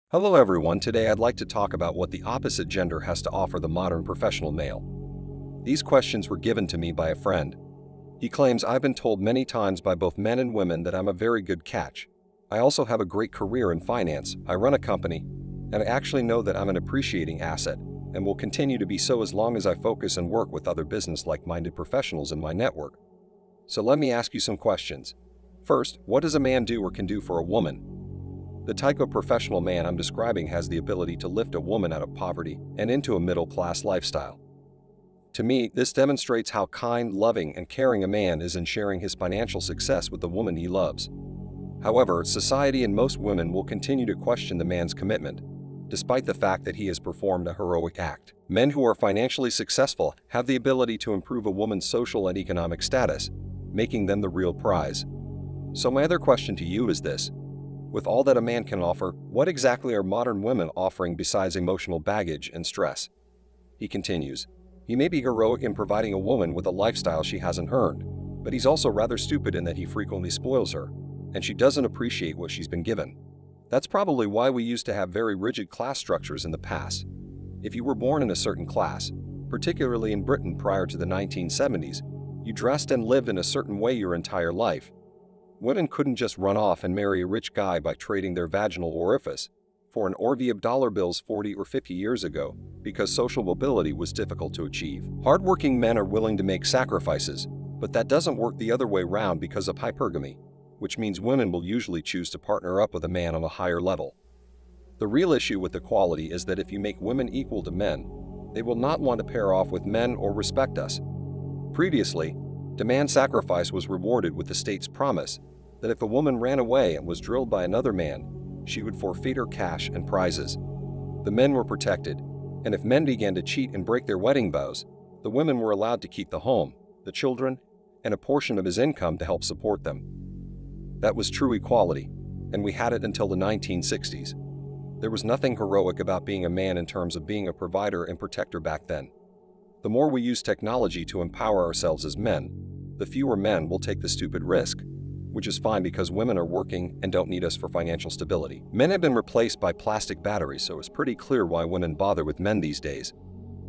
Hello everyone, today I'd like to talk about what the opposite gender has to offer the modern professional male. These questions were given to me by a friend. He claims I've been told many times by both men and women that I'm a very good catch. I also have a great career in finance, I run a company, and I actually know that I'm an appreciating asset and will continue to be so as long as I focus and work with other business-like-minded professionals in my network. So let me ask you some questions. First, what does a man do or can do for a woman? The type of professional man I'm describing has the ability to lift a woman out of poverty and into a middle-class lifestyle. To me, this demonstrates how kind, loving, and caring a man is in sharing his financial success with the woman he loves. However, society and most women will continue to question the man's commitment, despite the fact that he has performed a heroic act. Men who are financially successful have the ability to improve a woman's social and economic status, making them the real prize. So my other question to you is this. With all that a man can offer, what exactly are modern women offering besides emotional baggage and stress? He continues, he may be heroic in providing a woman with a lifestyle she hasn't earned, but he's also rather stupid in that he frequently spoils her, and she doesn't appreciate what she's been given. That's probably why we used to have very rigid class structures in the past. If you were born in a certain class, particularly in Britain prior to the 1970s, you dressed and lived in a certain way your entire life. Women couldn't just run off and marry a rich guy by trading their vaginal orifice for an orvie of dollar bills 40 or 50 years ago because social mobility was difficult to achieve. Hardworking men are willing to make sacrifices, but that doesn't work the other way round because of hypergamy, which means women will usually choose to partner up with a man on a higher level. The real issue with equality is that if you make women equal to men, they will not want to pair off with men or respect us. Previously, demand sacrifice was rewarded with the state's promise that if a woman ran away and was drilled by another man, she would forfeit her cash and prizes. The men were protected, and if men began to cheat and break their wedding vows, the women were allowed to keep the home, the children, and a portion of his income to help support them. That was true equality, and we had it until the 1960s. There was nothing heroic about being a man in terms of being a provider and protector back then. The more we use technology to empower ourselves as men, the fewer men will take the stupid risk, which is fine because women are working and don't need us for financial stability. Men have been replaced by plastic batteries, so it's pretty clear why women bother with men these days.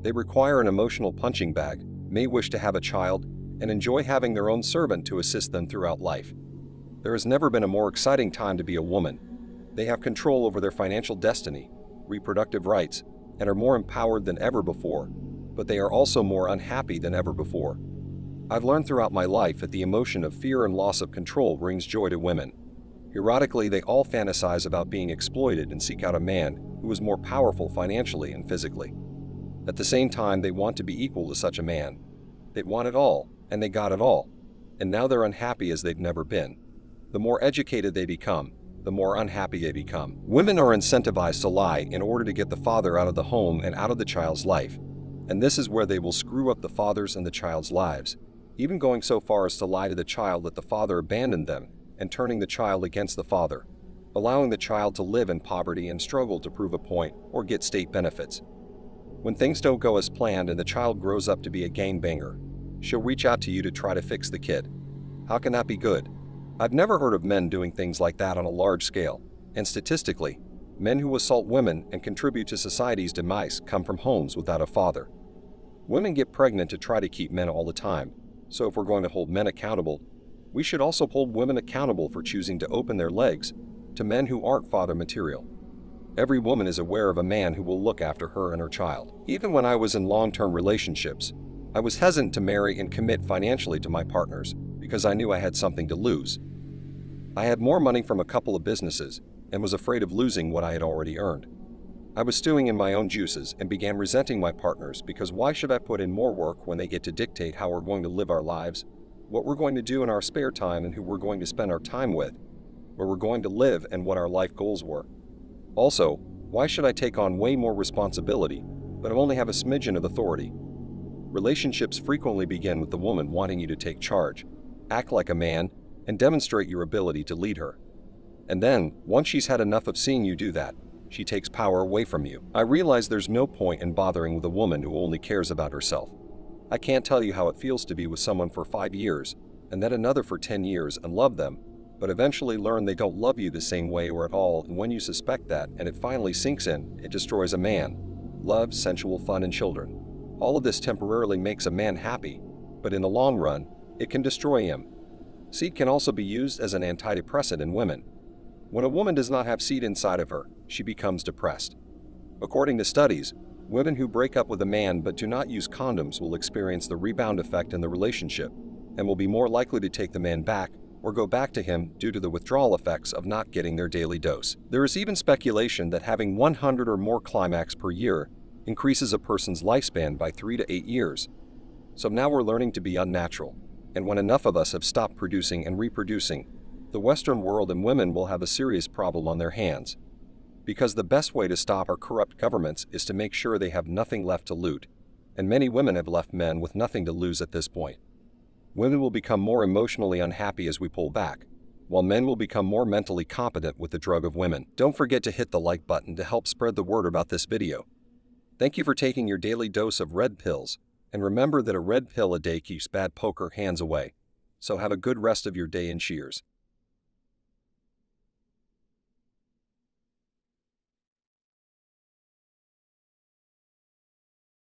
They require an emotional punching bag, may wish to have a child, and enjoy having their own servant to assist them throughout life. There has never been a more exciting time to be a woman. They have control over their financial destiny, reproductive rights, and are more empowered than ever before, but they are also more unhappy than ever before. I've learned throughout my life that the emotion of fear and loss of control brings joy to women. Erotically, they all fantasize about being exploited and seek out a man who is more powerful financially and physically. At the same time, they want to be equal to such a man. They want it all, and they got it all, and now they're unhappy as they've never been. The more educated they become, the more unhappy they become. Women are incentivized to lie in order to get the father out of the home and out of the child's life, and this is where they will screw up the father's and the child's lives, even going so far as to lie to the child that the father abandoned them and turning the child against the father, allowing the child to live in poverty and struggle to prove a point or get state benefits. When things don't go as planned and the child grows up to be a gangbanger, she'll reach out to you to try to fix the kid. How can that be good? I've never heard of men doing things like that on a large scale, and statistically, men who assault women and contribute to society's demise come from homes without a father. Women get pregnant to try to keep men all the time. So if we're going to hold men accountable, we should also hold women accountable for choosing to open their legs to men who aren't father material. Every woman is aware of a man who will look after her and her child. Even when I was in long-term relationships, I was hesitant to marry and commit financially to my partners because I knew I had something to lose. I had more money from a couple of businesses and was afraid of losing what I had already earned. I was stewing in my own juices and began resenting my partners because why should I put in more work when they get to dictate how we're going to live our lives, what we're going to do in our spare time and who we're going to spend our time with, where we're going to live and what our life goals were. Also, why should I take on way more responsibility, but only have a smidgen of authority? Relationships frequently begin with the woman wanting you to take charge, act like a man, and demonstrate your ability to lead her. And then, once she's had enough of seeing you do that, she takes power away from you. I realize there's no point in bothering with a woman who only cares about herself. I can't tell you how it feels to be with someone for 5 years, and then another for 10 years and love them, but eventually learn they don't love you the same way or at all, and when you suspect that and it finally sinks in, it destroys a man. Love, sensual fun, and children. All of this temporarily makes a man happy, but in the long run, it can destroy him. Seed can also be used as an antidepressant in women. When a woman does not have seed inside of her, she becomes depressed. According to studies, women who break up with a man but do not use condoms will experience the rebound effect in the relationship and will be more likely to take the man back or go back to him due to the withdrawal effects of not getting their daily dose. There is even speculation that having 100 or more climax per year increases a person's lifespan by 3 to 8 years. So now we're learning to be unnatural, and when enough of us have stopped producing and reproducing, the Western world and women will have a serious problem on their hands. Because the best way to stop our corrupt governments is to make sure they have nothing left to loot, and many women have left men with nothing to lose at this point. Women will become more emotionally unhappy as we pull back, while men will become more mentally competent with the drug of women. Don't forget to hit the like button to help spread the word about this video. Thank you for taking your daily dose of red pills, and remember that a red pill a day keeps bad poker hands away. So have a good rest of your day and cheers.